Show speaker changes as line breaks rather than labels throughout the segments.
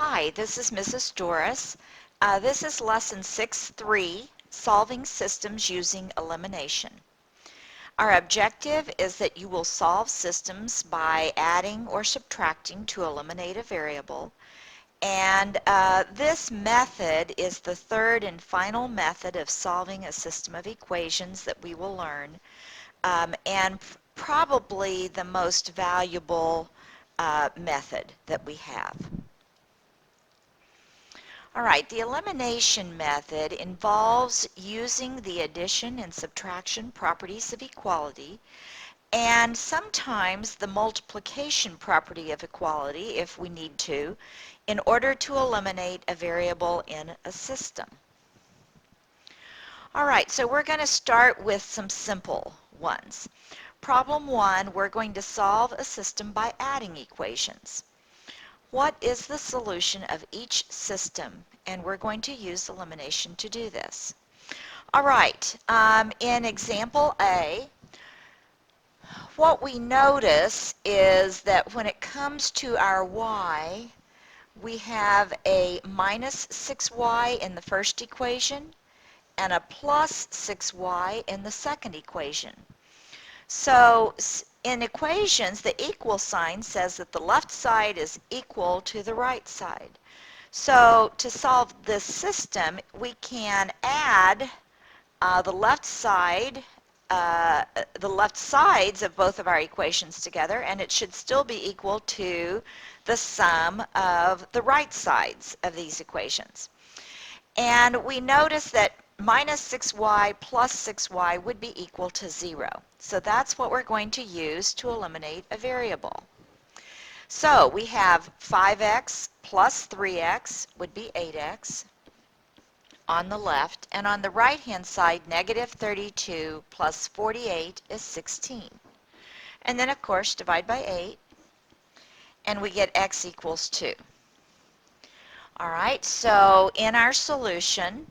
Hi, this is Mrs. Doris. This is Lesson 6.3, Solving Systems Using Elimination. Our objective is that you will solve systems by adding or subtracting to eliminate a variable. And this method is the third and final method of solving a system of equations that we will learn, and probably the most valuable method that we have. All right, the elimination method involves using the addition and subtraction properties of equality and sometimes the multiplication property of equality, if we need to, in order to eliminate a variable in a system. All right, so we're going to start with some simple ones. Problem 1, we're going to solve a system by adding equations. What is the solution of each system? And we're going to use elimination to do this. All right, in example A, what we notice is that when it comes to our y, we have a minus 6y in the first equation and a plus 6y in the second equation. So in equations, the equal sign says that the left side is equal to the right side. So to solve this system, we can add the left sides of both of our equations together, and it should still be equal to the sum of the right sides of these equations. And we notice that minus 6y plus 6y would be equal to 0. So that's what we're going to use to eliminate a variable. So we have 5x plus 3x would be 8x on the left, and on the right hand side, negative 32 plus 48 is 16. And then of course divide by 8, and we get x equals 2. All right, so in our solution,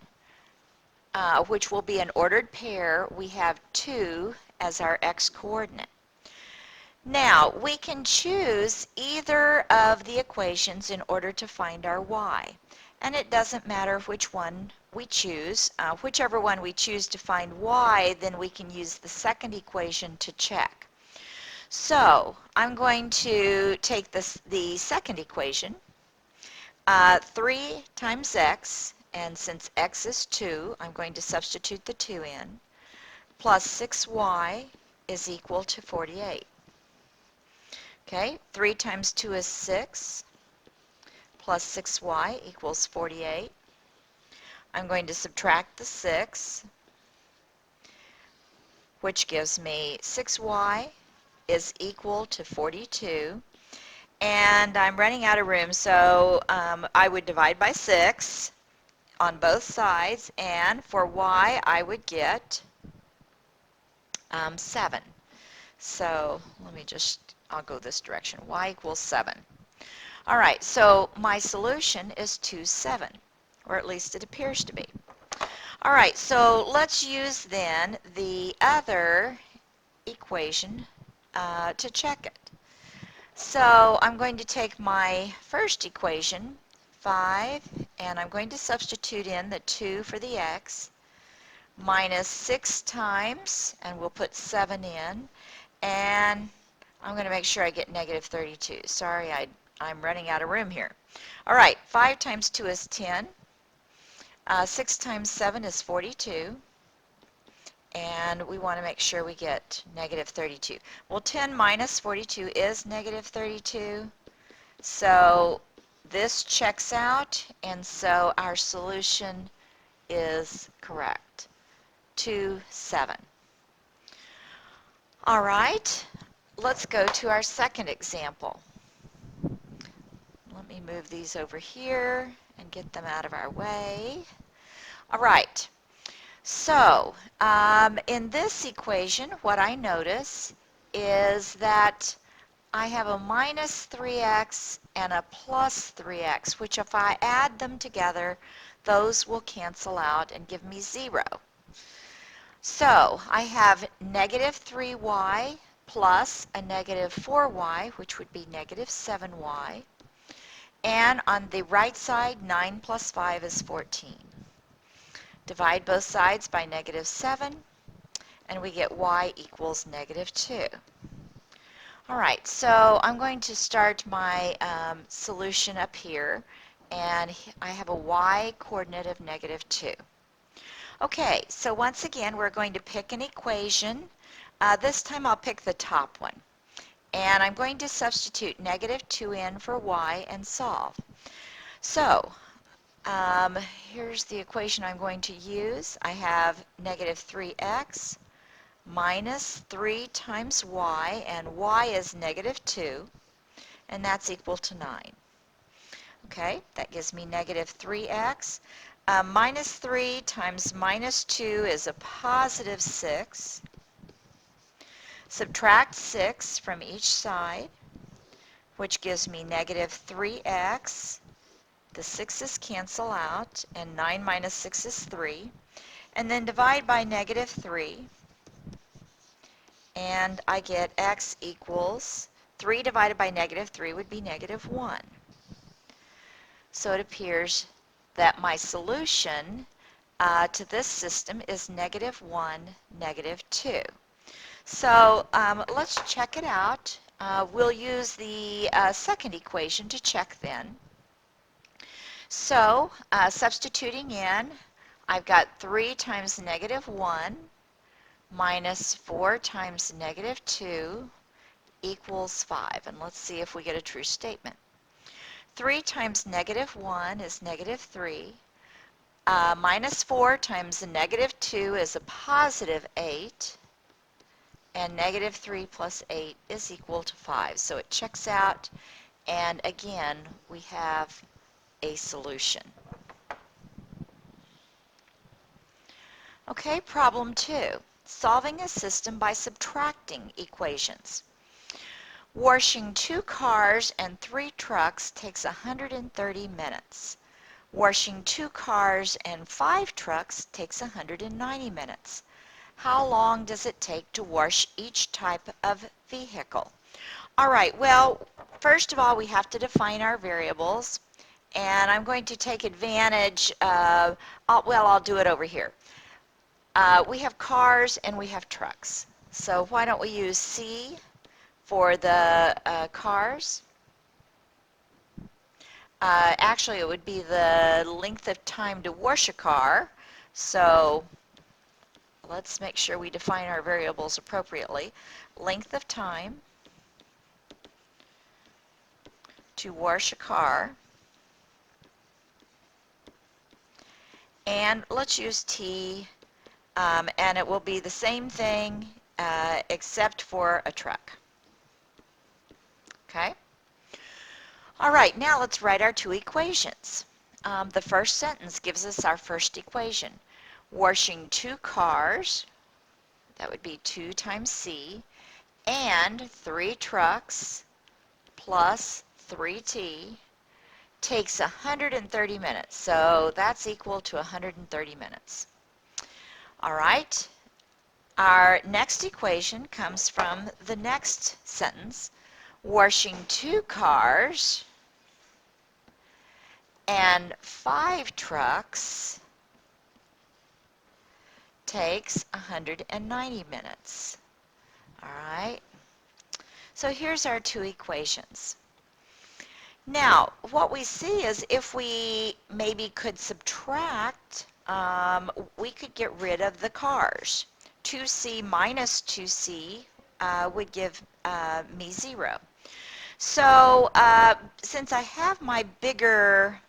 which will be an ordered pair, we have 2 as our x coordinate. Now, we can choose either of the equations in order to find our y. And it doesn't matter which one we choose. Whichever one we choose to find y, then we can use the second equation to check. So, I'm going to take the second equation, 3 times x, and since x is 2, I'm going to substitute the 2 in, plus 6y is equal to 48. Okay, 3 times 2 is 6, plus 6y equals 48. I'm going to subtract the 6, which gives me 6y is equal to 42. And I'm running out of room, so I would divide by 6 on both sides, and for y I would get 7. So let me I'll go this direction. Y equals 7. All right, so my solution is 2, 7, or at least it appears to be. All right, so let's use then the other equation to check it. So I'm going to take my first equation, 5, and I'm going to substitute in the 2 for the x, minus 6 times, and we'll put 7 in, and I'm going to make sure I get negative 32. Sorry, I'm running out of room here. All right, 5 times 2 is 10. 6 times 7 is 42. And we want to make sure we get negative 32. Well, 10 minus 42 is negative 32. So this checks out, and so our solution is correct. 2, 7. All right, let's go to our second example. Let me move these over here and get them out of our way. All right. So, in this equation, what I notice is that I have a minus 3x and a plus 3x, which if I add them together, those will cancel out and give me 0. So, I have negative 3y plus a negative 4y, which would be negative 7y. And on the right side, 9 plus 5 is 14. Divide both sides by -7, and we get y equals -2. All right, so I'm going to start my solution up here, and I have a y coordinate of -2. Okay, so once again, we're going to pick an equation. This time I'll pick the top one. And I'm going to substitute -2n for y and solve. So here's the equation I'm going to use. I have -3x minus 3 times y, and y is -2, and that's equal to 9. Okay, that gives me -3x. Minus 3 times -2 is a positive 6. Subtract 6 from each side, which gives me -3x. The 6's cancel out, and 9 minus 6 is 3. And then divide by -3, and I get x equals 3 divided by -3 would be -1. So it appears that my solution to this system is -1, -2. So let's check it out. We'll use the second equation to check then. So substituting in, I've got 3 times -1 minus 4 times -2 equals 5. And let's see if we get a true statement. 3 times -1 is -3. Minus 4 times the -2 is a positive 8. And -3 plus 8 is equal to 5. So it checks out, and again, we have a solution. Okay, problem 2. Solving a system by subtracting equations. Washing 2 cars and 3 trucks takes 130 minutes. Washing 2 cars and 5 trucks takes 190 minutes. How long does it take to wash each type of vehicle? All right, well, first of all, we have to define our variables, and I'm going to take advantage of, I'll do it over here. We have cars and we have trucks. So why don't we use C for the cars? Actually, it would be the length of time to wash a car. So let's make sure we define our variables appropriately. Length of time to wash a car. And let's use T, and it will be the same thing except for a truck. Okay? All right, now let's write our 2 equations. The first sentence gives us our first equation. Washing 2 cars, that would be 2 times C, and 3 trucks plus 3T takes 130 minutes. So that's equal to 130 minutes. All right, our next equation comes from the next sentence. Washing 2 cars and 5 trucks takes 190 minutes. All right, so here's our 2 equations. Now, what we see is if we maybe could subtract, we could get rid of the cars. 2C minus 2C would give me 0. So since I have my bigger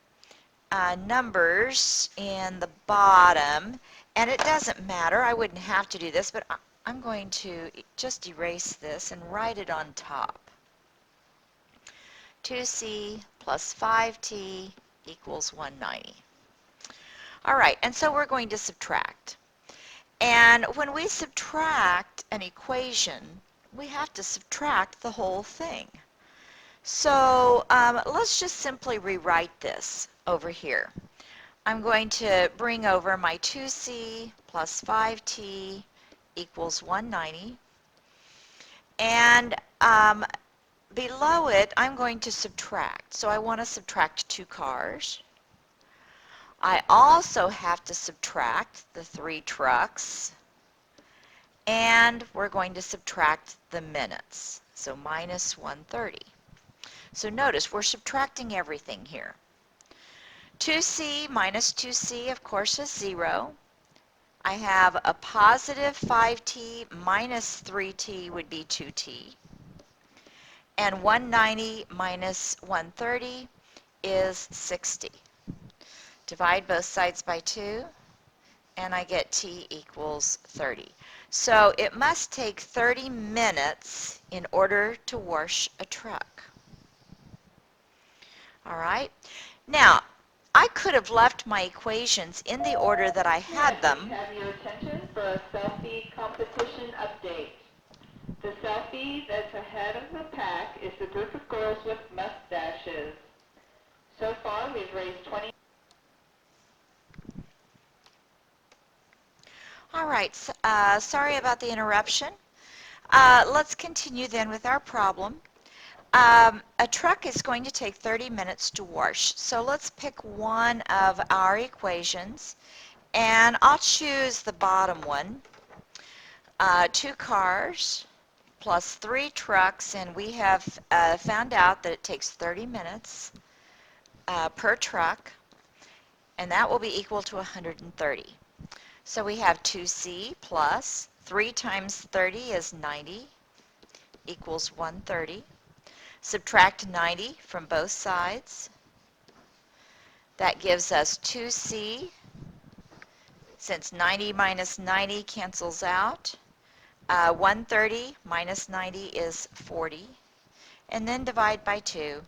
numbers in the bottom, and it doesn't matter, I wouldn't have to do this, but I'm going to just erase this and write it on top. 2C plus 5T equals 190. All right, and so we're going to subtract. And when we subtract an equation, we have to subtract the whole thing. So let's just simply rewrite this over here. I'm going to bring over my 2C plus 5T equals 190. And below it, I'm going to subtract. So I want to subtract 2 cars. I also have to subtract the 3 trucks. And we're going to subtract the minutes. So minus 130. So notice we're subtracting everything here. 2c minus 2c, of course, is 0. I have a positive 5t minus 3t would be 2t. And 190 minus 130 is 60. Divide both sides by 2, and I get t equals 30. So it must take 30 minutes in order to wash a truck. All right. Now, I could have left my equations in the order that I had them.
Have your attention for a selfie competition update. The selfie that's ahead of the pack is the group of girls with mustaches. So far, we've raised 20.
All right. Sorry about the interruption. Let's continue then with our problem. A truck is going to take 30 minutes to wash. So let's pick one of our equations, and I'll choose the bottom one. 2 cars plus 3 trucks, and we have found out that it takes 30 minutes per truck, and that will be equal to 130. So we have 2c plus 3 times 30 is 90 equals 130. Subtract 90 from both sides. That gives us 2c. Since 90 minus 90 cancels out, 130 minus 90 is 40. And then divide by 2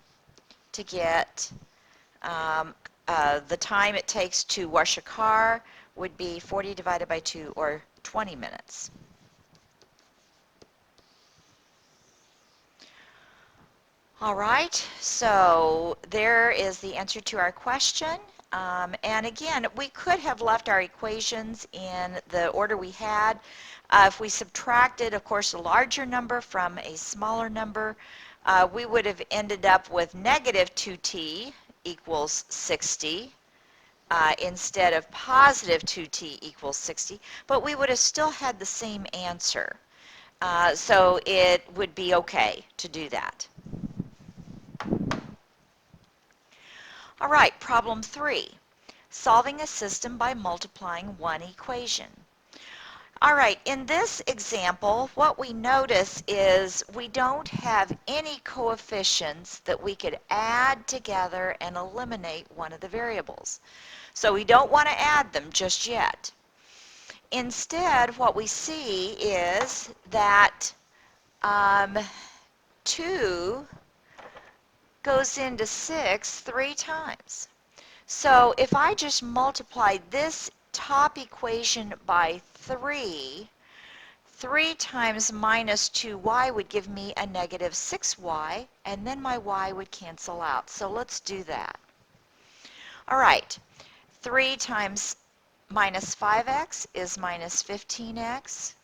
to get the time it takes to wash a car would be 40 divided by 2, or 20 minutes. All right, so there is the answer to our question. And again, we could have left our equations in the order we had. If we subtracted, of course, a larger number from a smaller number, we would have ended up with negative 2t equals 60 instead of positive 2t equals 60, but we would have still had the same answer. So it would be okay to do that. All right, problem 3, solving a system by multiplying one equation. All right, in this example, what we notice is we don't have any coefficients that we could add together and eliminate one of the variables. So we don't want to add them just yet. Instead, what we see is that 2 goes into 6 3 times. So if I just multiply this top equation by 3, 3 times minus 2y would give me a negative 6y, and then my y would cancel out. So let's do that. All right, 3 times minus 5x is minus 15x.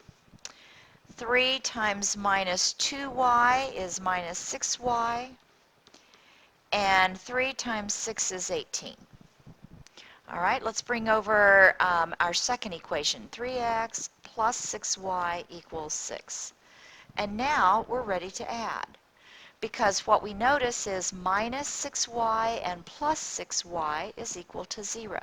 3 times minus 2y is minus 6y. And 3 times 6 is 18. All right, let's bring over our second equation. 3x plus 6y equals 6. And now we're ready to add, because what we notice is minus 6y and plus 6y is equal to 0.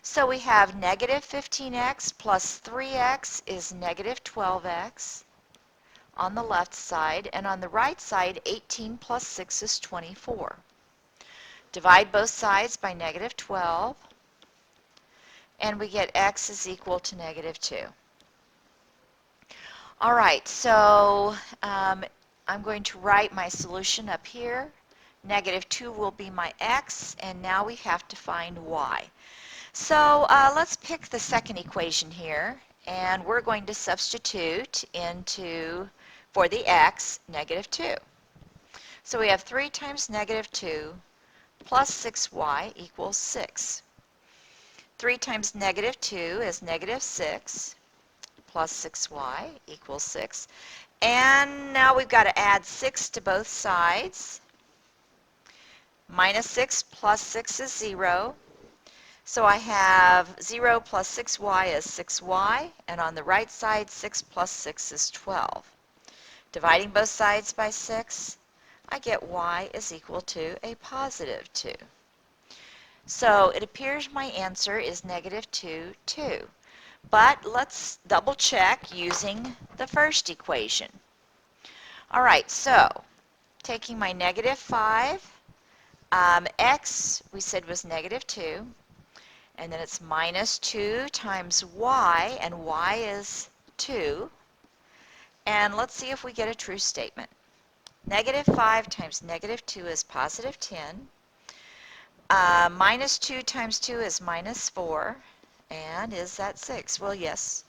So we have negative 15x plus 3x is negative 12x on the left side, and on the right side, 18 plus 6 is 24. Divide both sides by negative 12, and we get x is equal to negative 2. All right, so I'm going to write my solution up here. Negative 2 will be my x, and now we have to find y. So let's pick the second equation here, and we're going to substitute into, for the x, negative 2. So we have 3 times negative 2 plus 6y equals 6. 3 times negative 2 is negative 6 plus 6y equals 6. And now we've got to add 6 to both sides. Minus 6 plus 6 is 0. So I have 0 plus 6y is 6y, and on the right side, 6 plus 6 is 12. Dividing both sides by 6, I get y is equal to a positive 2. So it appears my answer is negative 2, 2. But let's double check using the first equation. All right, so taking my negative 5, x we said was negative 2, and then it's minus 2 times y, and y is 2. And let's see if we get a true statement. Negative 5 times negative 2 is positive 10. Minus 2 times 2 is minus 4. And is that 6? Well, yes.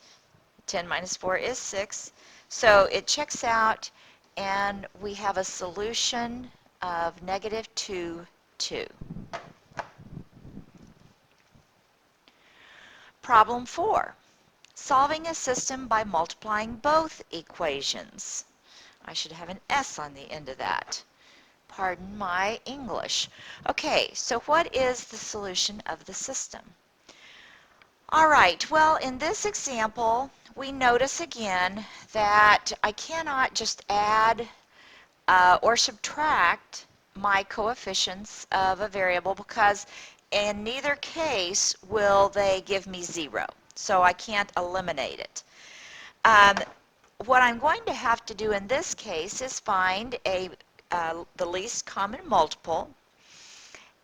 10 minus 4 is 6. So it checks out, and we have a solution of negative 2, 2. Problem 4. Solving a system by multiplying both equations. I should have an S on the end of that. Pardon my English. Okay, so what is the solution of the system? All right, well, in this example, we notice again that I cannot just add or subtract my coefficients of a variable, because in neither case will they give me 0. So I can't eliminate it. What I'm going to have to do in this case is find the least common multiple.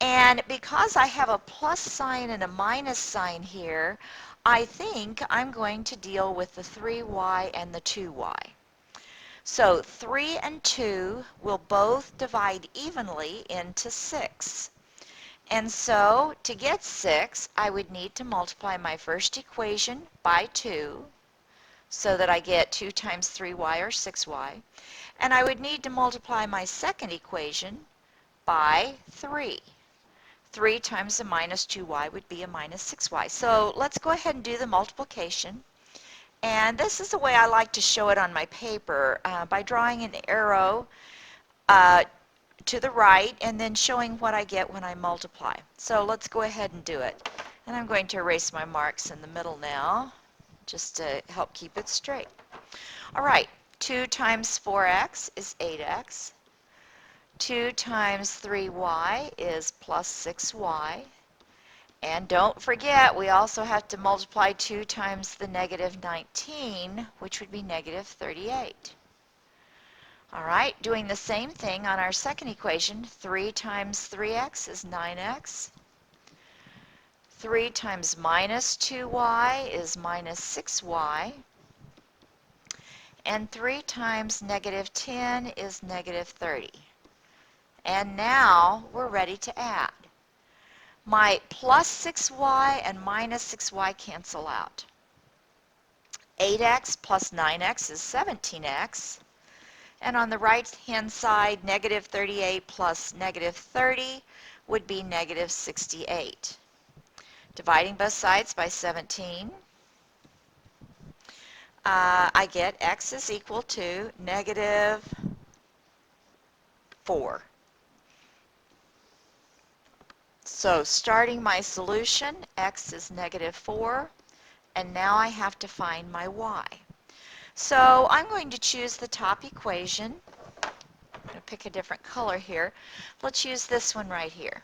And because I have a plus sign and a minus sign here, I think I'm going to deal with the 3y and the 2y. So 3 and 2 will both divide evenly into 6. And so to get 6, I would need to multiply my first equation by 2, so that I get 2 times 3y, or 6y. And I would need to multiply my second equation by 3. 3 times a minus 2y would be a minus 6y. So let's go ahead and do the multiplication. And this is the way I like to show it on my paper, by drawing an arrow to the right and then showing what I get when I multiply. So let's go ahead and do it. And I'm going to erase my marks in the middle now, just to help keep it straight. All right, 2 times 4x is 8x. 2 times 3y is plus 6y. And don't forget, we also have to multiply 2 times the negative 19, which would be negative 38. All right, doing the same thing on our second equation, 3 times 3x is 9x. 3 times minus 2y is minus 6y. And 3 times negative 10 is negative 30. And now we're ready to add. My plus 6y and minus 6y cancel out. 8x plus 9x is 17x. And on the right-hand side, negative 38 plus negative 30 would be negative 68. Dividing both sides by 17, I get x is equal to negative 4. So starting my solution, x is negative 4, and now I have to find my y. So I'm going to choose the top equation. I'm going to pick a different color here. Let's use this one right here.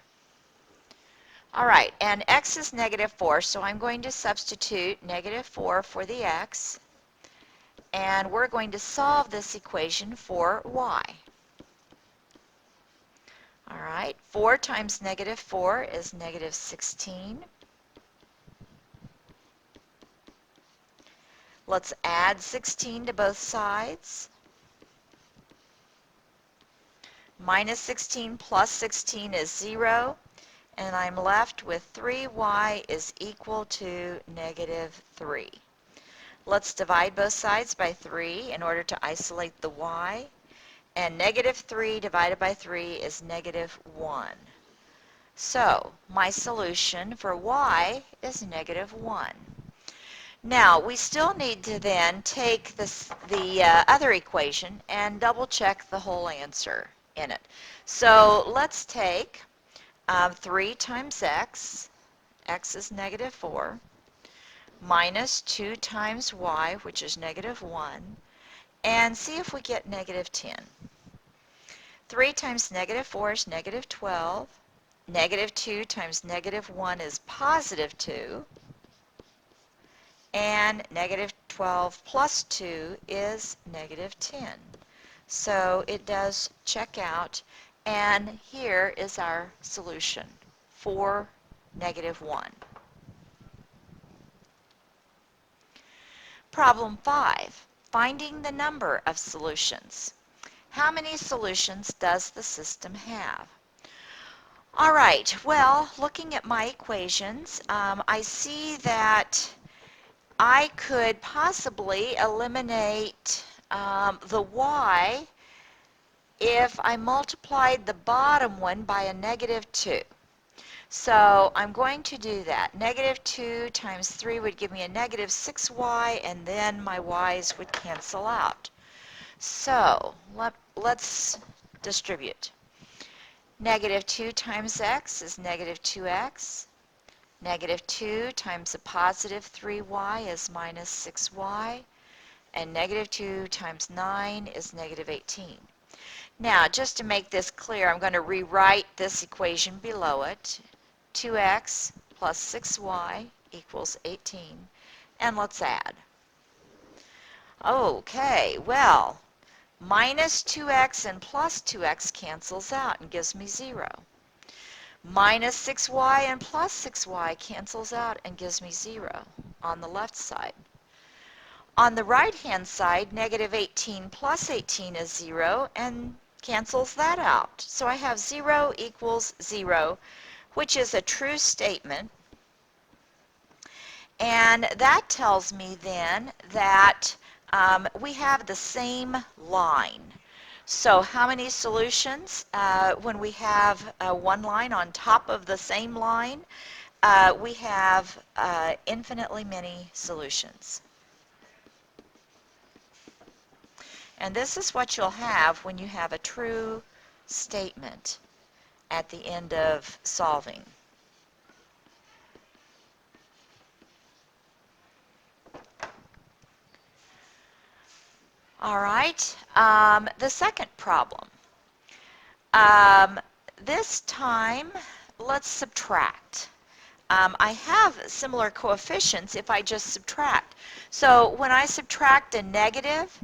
All right, and x is negative 4, so I'm going to substitute negative 4 for the x, and we're going to solve this equation for y. All right, 4 times negative 4 is negative 16. Let's add 16 to both sides. Minus 16 plus 16 is 0, and I'm left with 3y is equal to negative 3. Let's divide both sides by 3 in order to isolate the y. And negative 3 divided by 3 is negative 1. So my solution for y is negative 1. Now, we still need to then take the other equation and double check the whole answer in it. So let's take 3 times x is negative 4, minus 2 times y, which is negative 1, and see if we get negative 10. 3 times negative 4 is negative 12. Negative 2 times negative 1 is positive 2. And negative 12 plus 2 is negative 10. So it does check out, and here is our solution for negative 1. Problem 5, finding the number of solutions. How many solutions does the system have? All right, well, looking at my equations, I see that I could possibly eliminate the y if I multiplied the bottom one by a negative 2. So I'm going to do that. Negative 2 times 3 would give me a negative 6y, and then my y's would cancel out. So let's distribute. Negative 2 times x is negative 2x. Negative 2 times a positive 3y is minus 6y. And negative 2 times 9 is negative 18. Now, just to make this clear, I'm going to rewrite this equation below it. 2x plus 6y equals 18. And let's add. Okay, well, minus 2x and plus 2x cancels out and gives me 0. Minus 6y and plus 6y cancels out and gives me 0 on the left side. On the right-hand side, negative 18 plus 18 is 0 and cancels that out. So I have 0 equals 0, which is a true statement. And that tells me then that we have the same line. So how many solutions? When we have one line on top of the same line, we have infinitely many solutions. And this is what you'll have when you have a true statement at the end of solving. All right, the second problem. This time, let's subtract. I have similar coefficients if I just subtract. So when I subtract a negative,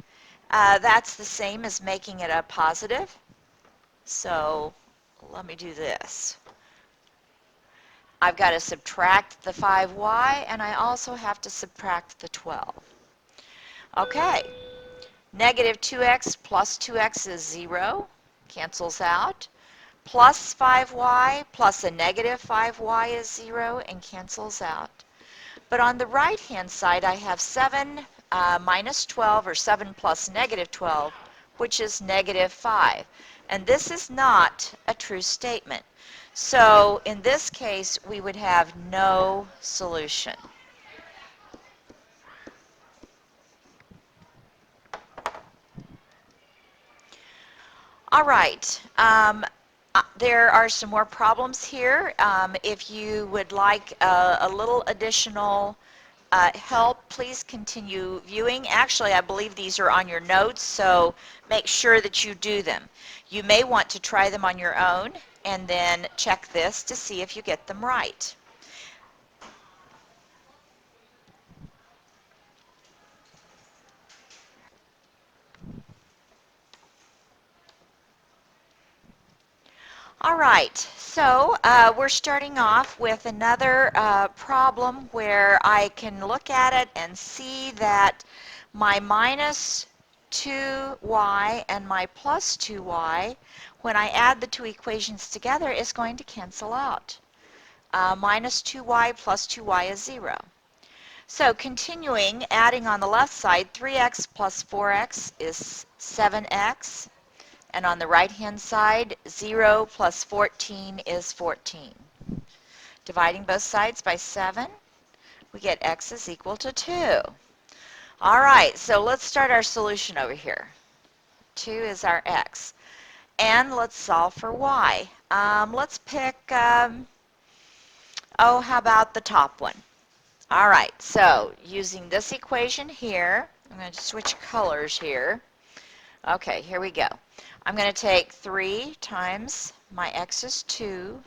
that's the same as making it a positive. So let me do this. I've got to subtract the 5y, and I also have to subtract the 12. Okay, negative 2x plus 2x is 0, cancels out. Plus 5y plus a negative 5y is 0 and cancels out. But on the right-hand side, I have 7 minus 12, or 7 plus negative 12, which is negative 5. And this is not a true statement. So in this case, we would have no solution. All right. There are some more problems here. If you would like a little additional help, please continue viewing. Actually, I believe these are on your notes, so make sure that you do them. You may want to try them on your own and then check this to see if you get them right. All right, so we're starting off with another problem where I can look at it and see that my minus 2y and my plus 2y, when I add the two equations together, is going to cancel out. Minus 2y plus 2y is 0. So continuing, adding on the left side, 3x plus 4x is 7x. And on the right-hand side, 0 plus 14 is 14. Dividing both sides by 7, we get x is equal to 2. All right, so let's start our solution over here. 2 is our x. And let's solve for y. Let's pick, oh, how about the top one? All right, so using this equation here, I'm going to switch colors here. Okay, here we go. I'm going to take 3 times my x is 2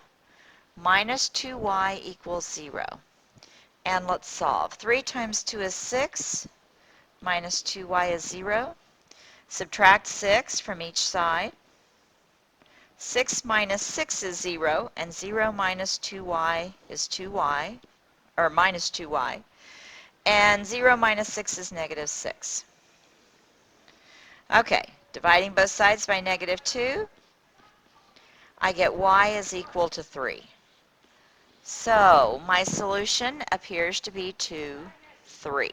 minus 2y equals 0. And let's solve. 3 times 2 is 6, minus 2y is 0. Subtract 6 from each side. 6 minus 6 is 0, and 0 minus 2y is 2y, or minus 2y. And 0 minus 6 is negative 6. Okay, dividing both sides by negative 2, I get y is equal to 3. So my solution appears to be 2, 3.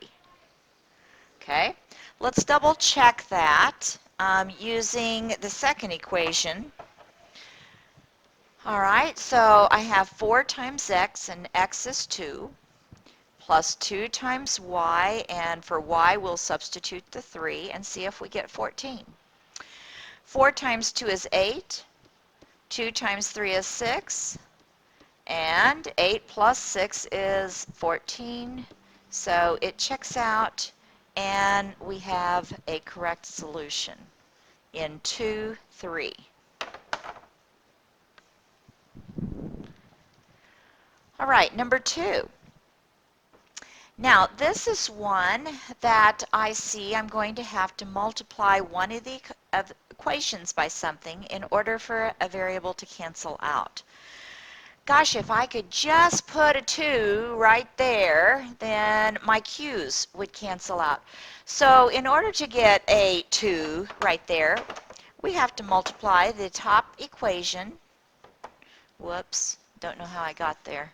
Okay, let's double check that using the second equation. All right, so I have 4 times x, and x is 2, plus 2 times y, and for y we'll substitute the 3 and see if we get 14. 4 times 2 is 8, 2 times 3 is 6, and 8 plus 6 is 14, so it checks out, and we have a correct solution in 2, 3. All right, number 2. Now, this is one that I see I'm going to have to multiply one of the equations by something in order for a variable to cancel out. Gosh, if I could just put a 2 right there, then my q's would cancel out. So in order to get a 2 right there, we have to multiply the top equation. Whoops, don't know how I got there.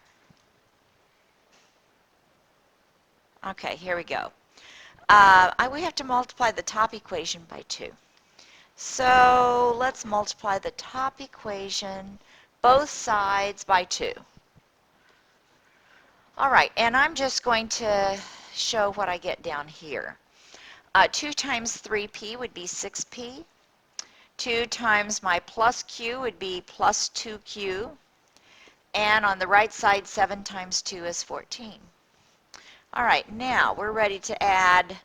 Okay, here we go. We have to multiply the top equation by 2. So let's multiply the top equation, both sides, by 2. All right, and I'm just going to show what I get down here. 2 times 3p would be 6p. 2 times my plus q would be plus 2q. And on the right side, 7 times 2 is 14. All right, now we're ready to add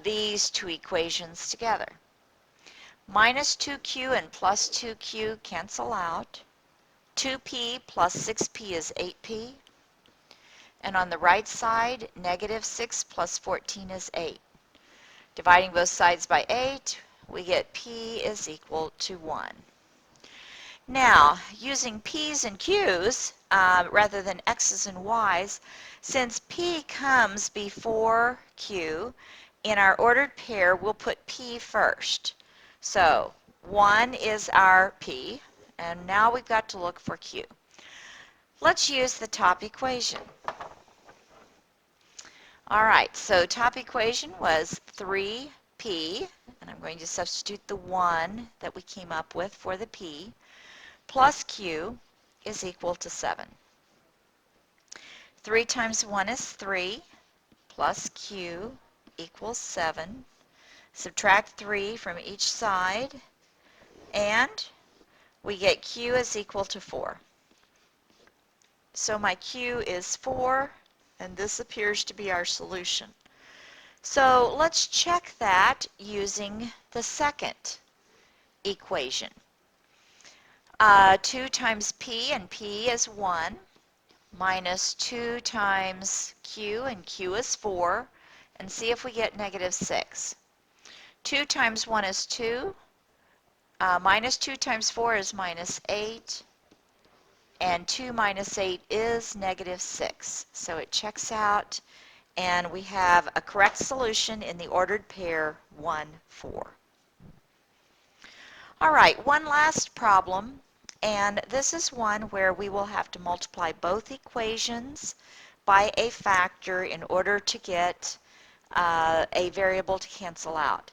these two equations together. Minus 2q and plus 2q cancel out. 2p plus 6p is 8p. And on the right side, negative 6 plus 14 is 8. Dividing both sides by 8, we get p is equal to 1. Now, using p's and q's rather than x's and y's, since p comes before q, in our ordered pair, we'll put p first. So 1 is our p, and now we've got to look for q. Let's use the top equation. All right, so top equation was 3p, and I'm going to substitute the 1 that we came up with for the p, plus q is equal to 7. 3 times 1 is 3, plus q equals 7. Subtract 3 from each side, and we get q is equal to 4. So my q is 4, and this appears to be our solution. So let's check that using the second equation. 2 times p, and p is 1, minus 2 times q, and q is 4, and see if we get negative 6. 2 times 1 is 2, minus 2 times 4 is minus 8, and 2 minus 8 is negative 6. So it checks out, and we have a correct solution in the ordered pair 1, 4. All right, one last problem, and this is one where we will have to multiply both equations by a factor in order to get a variable to cancel out.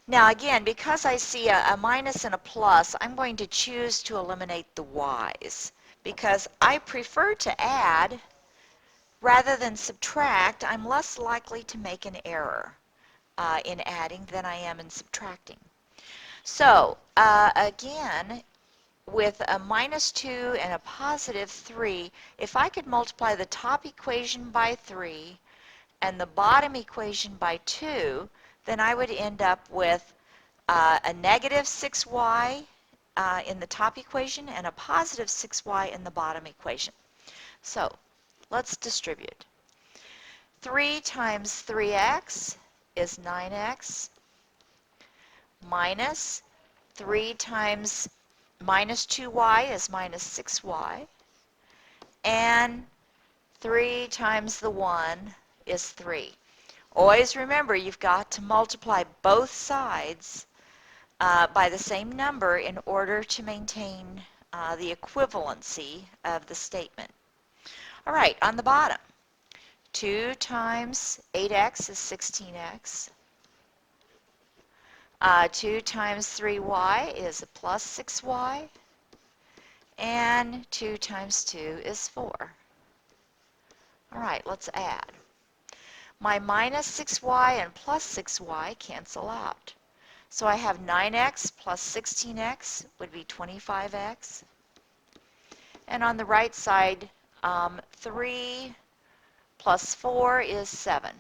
Now again, because I see a minus and a plus, I'm going to choose to eliminate the y's because I prefer to add rather than subtract, I'm less likely to make an error in adding than I am in subtracting. So again, with a minus 2 and a positive 3, if I could multiply the top equation by 3 and the bottom equation by 2, then I would end up with a negative 6y in the top equation and a positive 6y in the bottom equation. So let's distribute. 3 times 3x is 9x minus 3 times minus 2y is minus 6y, and 3 times the 1 is 3. Always remember, you've got to multiply both sides by the same number in order to maintain the equivalency of the statement. All right, on the bottom, 2 times 8x is 16x. 2 times 3y is a plus 6y. And 2 times 2 is 4. All right, let's add. My minus 6y and plus 6y cancel out. So I have 9x plus 16x would be 25x. And on the right side, 3 plus 4 is 7.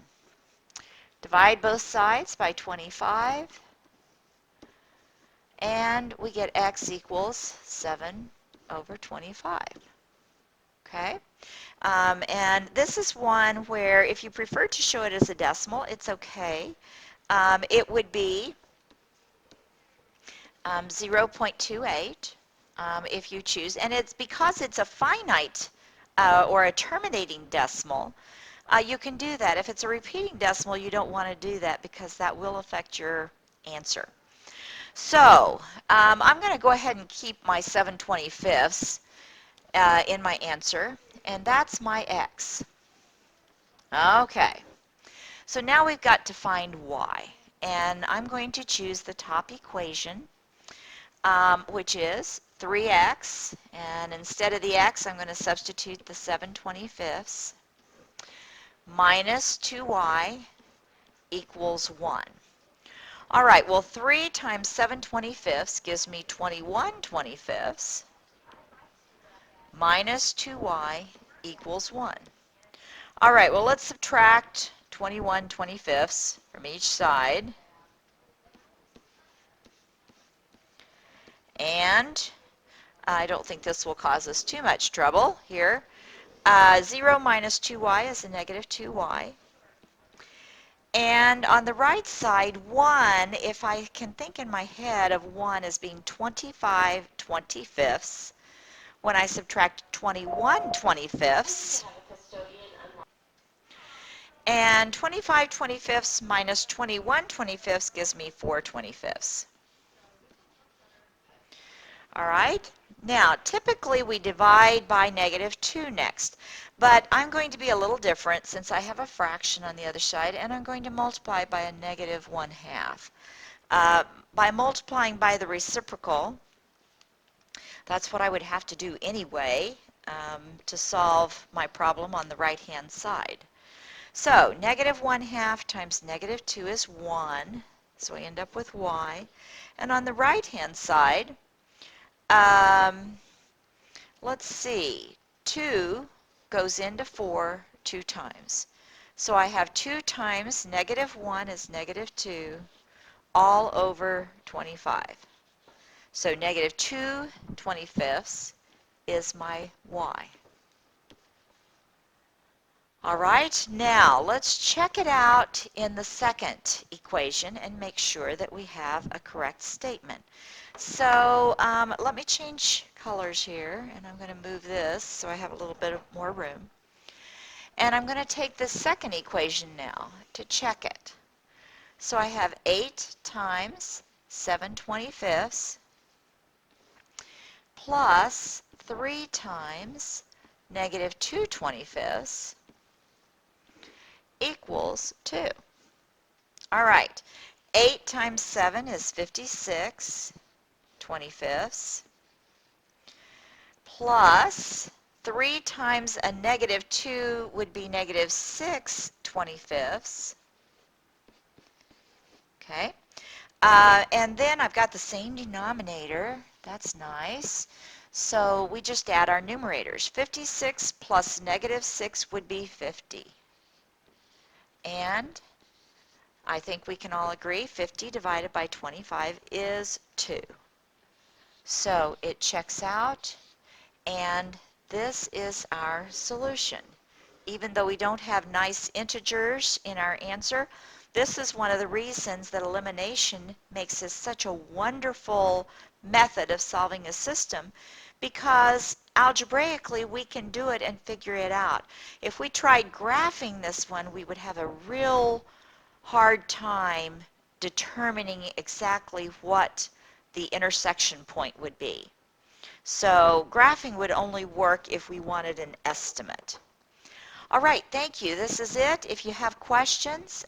Divide both sides by 25, and we get x equals 7 over 25. Okay? And this is one where if you prefer to show it as a decimal, it's okay. It would be 0.28 if you choose. And it's because it's a finite or a terminating decimal, you can do that. If it's a repeating decimal, you don't want to do that because that will affect your answer. So I'm going to go ahead and keep my 7/25 in my answer, and that's my x. Okay, so now we've got to find y, and I'm going to choose the top equation, which is 3x, and instead of the x, I'm going to substitute the 7/25 minus 2y equals 1. All right, well, 3 times 7/25 gives me 21/25 minus 2y equals 1. All right, well, let's subtract 21/25 from each side. And I don't think this will cause us too much trouble here. 0 minus 2y is a negative 2y. And on the right side, 1, if I can think in my head of 1 as being 25/25, when I subtract 21/25, and 25/25 minus 21/25 gives me 4/25. All right, now typically we divide by -2 next, but I'm going to be a little different since I have a fraction on the other side, and I'm going to multiply by a -1/2. By multiplying by the reciprocal, that's what I would have to do anyway to solve my problem on the right-hand side. So -1/2 times -2 is 1, so I end up with y. And on the right-hand side, let's see, 2 goes into 4 2 times. So I have 2 times -1 is -2 all over 25. So -2/25 is my y. All right, now let's check it out in the second equation and make sure that we have a correct statement. So let me change colors here, and I'm going to move this so I have a little bit more room. And I'm going to take the second equation now to check it. So I have 8 times 7/25 plus 3 times -2/25 equals 2. All right, 8 times 7 is 56/25 plus 3 times a negative 2 would be negative 6/25. Okay. And then I've got the same denominator. That's nice. So we just add our numerators. 56 plus negative 6 would be 50. And I think we can all agree 50 divided by 25 is 2. So it checks out, and this is our solution. Even though we don't have nice integers in our answer, this is one of the reasons that elimination makes this such a wonderful method of solving a system, because algebraically we can do it and figure it out. If we tried graphing this one, we would have a real hard time determining exactly what the intersection point would be. So graphing would only work if we wanted an estimate. All right, thank you. This is it. If you have questions,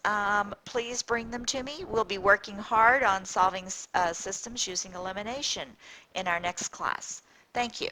please bring them to me. We'll be working hard on solving systems using elimination in our next class. Thank you.